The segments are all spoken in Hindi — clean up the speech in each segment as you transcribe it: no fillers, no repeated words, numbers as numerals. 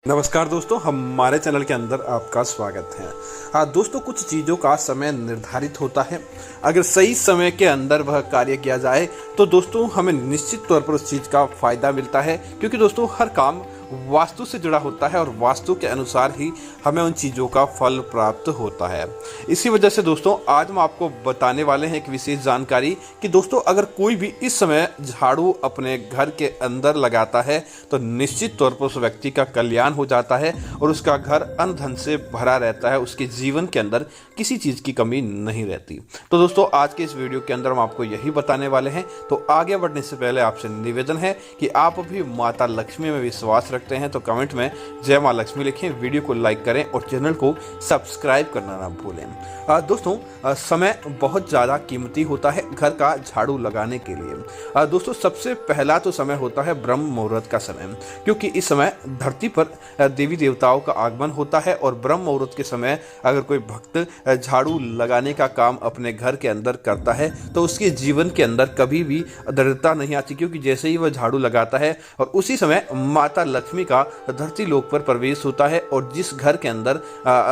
नमस्कार दोस्तों, हमारे चैनल के अंदर आपका स्वागत है। दोस्तों, कुछ चीज़ों का समय निर्धारित होता है। अगर सही समय के अंदर वह कार्य किया जाए तो दोस्तों हमें निश्चित तौर पर उस चीज़ का फ़ायदा मिलता है, क्योंकि दोस्तों हर काम वास्तु से जुड़ा होता है और वास्तु के अनुसार ही हमें उन चीज़ों का फल प्राप्त होता है। इसी वजह से दोस्तों आज हम आपको बताने वाले हैं एक विशेष जानकारी कि दोस्तों अगर कोई भी इस समय झाड़ू अपने घर के अंदर लगाता है तो निश्चित तौर पर उस व्यक्ति का कल्याण हो जाता है और उसका घर अन्न धन से भरा रहता है। उसके जीवन के अंदर किसी चीज़ की कमी नहीं रहती। तो दोस्तों आज के इस वीडियो के अंदर हम आपको यही बताने वाले हैं। तो आगे बढ़ने से पहले आपसे निवेदन है कि आप भी माता लक्ष्मी में विश्वास रखते हैं तो कमेंट में जय मां लक्ष्मी लिखें, वीडियो को लाइक करें और चैनल को सब्सक्राइब करना ना भूलें। दोस्तों समय बहुत ज़्यादा कीमती होता है घर का झाड़ू लगाने के लिए। दोस्तों सबसे पहला तो समय होता है ब्रह्म मुहूर्त का समय, क्योंकि इस समय धरती पर देवी देवताओं का आगमन होता है और ब्रह्म मुहूर्त के समय अगर कोई भक्त झाड़ू लगाने का काम अपने घर के अंदर करता है तो उसके जीवन के अंदर कभी भी दरिद्रता नहीं आती, क्योंकि जैसे ही वह झाड़ू लगाता है और उसी समय माता लक्ष्मी का धरती लोक पर प्रवेश होता है और जिस घर के अंदर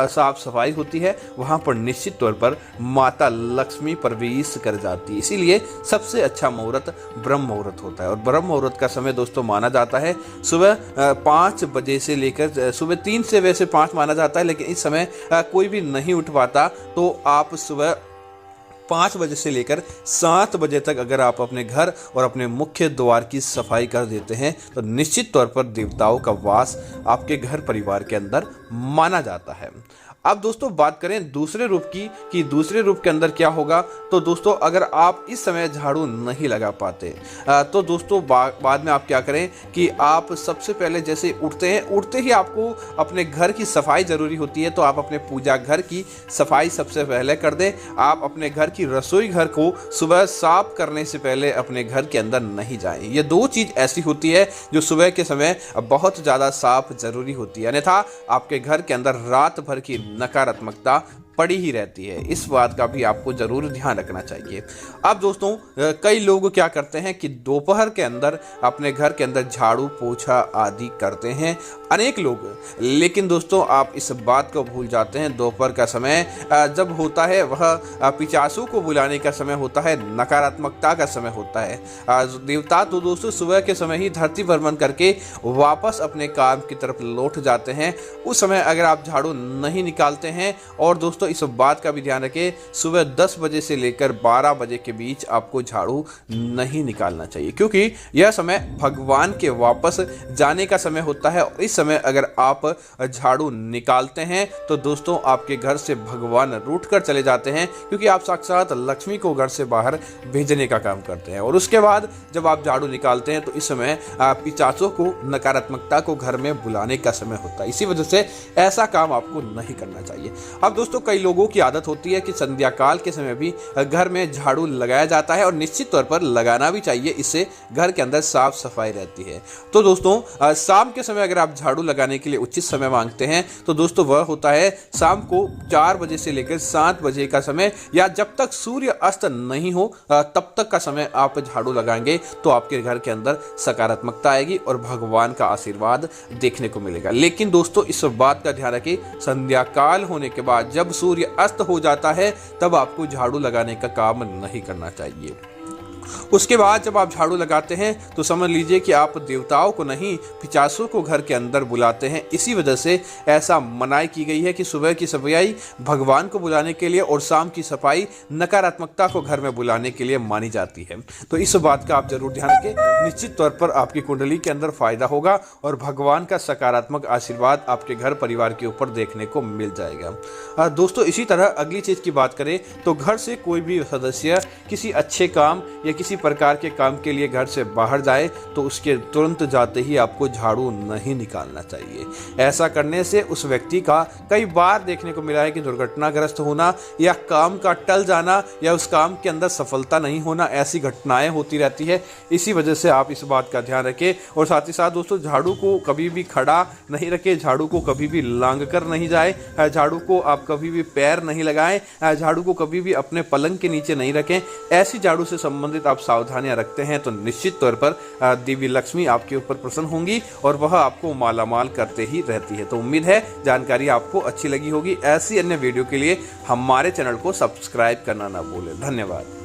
साफ सफाई होती है वहां पर निश्चित तौर पर माता लक्ष्मी प्रवेश कर जाती है। इसीलिए सबसे अच्छा मुहूर्त ब्रह्म मुहूर्त होता है और ब्रह्म मुहूर्त का समय दोस्तों माना जाता है सुबह 5 बजे से लेकर सुबह 3 से वैसे 5 माना जाता है, लेकिन इस समय कोई भी नहीं उठ पाता तो आप सुबह 5 बजे से लेकर 7 बजे तक अगर आप अपने घर और अपने मुख्य द्वार की सफाई कर देते हैं तो निश्चित तौर पर देवताओं का वास आपके घर परिवार के अंदर माना जाता है। अब दोस्तों बात करें दूसरे रूप की कि दूसरे रूप के अंदर क्या होगा, तो दोस्तों अगर आप इस समय झाड़ू नहीं लगा पाते तो दोस्तों बाद में आप क्या करें कि आप सबसे पहले जैसे उठते ही आपको अपने घर की सफाई ज़रूरी होती है, तो आप अपने पूजा घर की सफाई सबसे पहले कर दें। आप अपने घर की रसोई घर को सुबह साफ करने से पहले अपने घर के अंदर नहीं जाएं। ये दो चीज़ ऐसी होती है जो सुबह के समय बहुत ज़्यादा साफ ज़रूरी होती है, अन्यथा आपके घर के अंदर रात भर की नकारात्मकता पड़ी ही रहती है। इस बात का भी आपको जरूर ध्यान रखना चाहिए। अब दोस्तों कई लोग क्या करते हैं कि दोपहर के अंदर अपने घर के अंदर झाड़ू पोछा आदि करते हैं अनेक लोग, लेकिन दोस्तों आप इस बात को भूल जाते हैं दोपहर का समय जब होता है वह पिशाचों को बुलाने का समय होता है, नकारात्मकता का समय होता है। देवता तो दोस्तों सुबह के समय ही धरती भ्रमण करके वापस अपने काम की तरफ लौट जाते हैं। उस समय अगर आप झाड़ू नहीं निकालते हैं, और दोस्तों इस बात का भी ध्यान रखें सुबह 10 बजे से लेकर 12 बजे के बीच आपको झाड़ू नहीं निकालना चाहिए, क्योंकि यह समय भगवान के वापस जाने का समय होता है। और इस समय अगर आप झाड़ू निकालते हैं तो दोस्तों आपके घर से भगवान रूठ कर चले जाते हैं, क्योंकि आप साक्षात लक्ष्मी को घर से बाहर भेजने का काम करते हैं। और उसके बाद जब आप झाड़ू निकालते हैं तो इस समय पिशाचों को, नकारात्मकता को घर में बुलाने का समय होता है। इसी वजह से ऐसा काम आपको नहीं करना चाहिए। अब दोस्तों कई लोगों की आदत होती है कि संध्या काल के समय भी घर में झाड़ू लगाया जाता है, और निश्चित तौर पर लगाना भी चाहिए, इससे घर के अंदर साफ सफाई रहती है। तो दोस्तों शाम के समय अगर आप झाड़ू लगाने के लिए उचित समय मांगते हैं तो दोस्तों वह होता है शाम को 4 बजे से लेकर 7 बजे का समय, या जब तक सूर्य अस्त नहीं हो तब तक का समय आप झाड़ू लगाएंगे तो आपके घर के अंदर सकारात्मकता आएगी और भगवान का आशीर्वाद देखने को मिलेगा। लेकिन दोस्तों इस बात का ध्यान रखें संध्या काल होने के बाद जब सूर्य अस्त हो जाता है तब आपको झाड़ू लगाने का काम नहीं करना चाहिए। उसके बाद जब आप झाड़ू लगाते हैं तो समझ लीजिए कि आप देवताओं को नहीं पिशाचों को घर के अंदर बुलाते हैं। इसी वजह से ऐसा मनाही की गई है कि सुबह की सफाई भगवान को बुलाने के लिए और शाम की सफाई नकारात्मकता को घर में बुलाने के लिए मानी जाती है। तो इस बात का आप जरूर ध्यान रखें, निश्चित तौर पर आपकी कुंडली के अंदर फायदा होगा और भगवान का सकारात्मक आशीर्वाद आपके घर परिवार के ऊपर देखने को मिल जाएगा। दोस्तों इसी तरह अगली चीज की बात करें तो घर से कोई भी सदस्य किसी अच्छे काम या किसी प्रकार के काम के लिए घर से बाहर जाए तो उसके तुरंत जाते ही आपको झाड़ू नहीं निकालना चाहिए। ऐसा करने से उस व्यक्ति का कई बार देखने को मिला है कि दुर्घटनाग्रस्त होना या काम का टल जाना या उस काम के अंदर सफलता नहीं होना, ऐसी घटनाएं होती रहती है। इसी वजह से आप इस बात का ध्यान रखें। और साथ ही साथ दोस्तों झाड़ू को कभी भी खड़ा नहीं रखें, झाड़ू को कभी भी लांग कर नहीं जाए, झाड़ू को आप कभी भी पैर नहीं लगाएं, झाड़ू को कभी भी अपने पलंग के नीचे नहीं रखें। ऐसी झाड़ू से संबंधित आप सावधानियां रखते हैं तो निश्चित तौर पर देवी लक्ष्मी आपके ऊपर प्रसन्न होंगी और वह आपको मालामाल करते ही रहती है। तो उम्मीद है जानकारी आपको अच्छी लगी होगी। ऐसी अन्य वीडियो के लिए हमारे चैनल को सब्सक्राइब करना ना भूलें। धन्यवाद।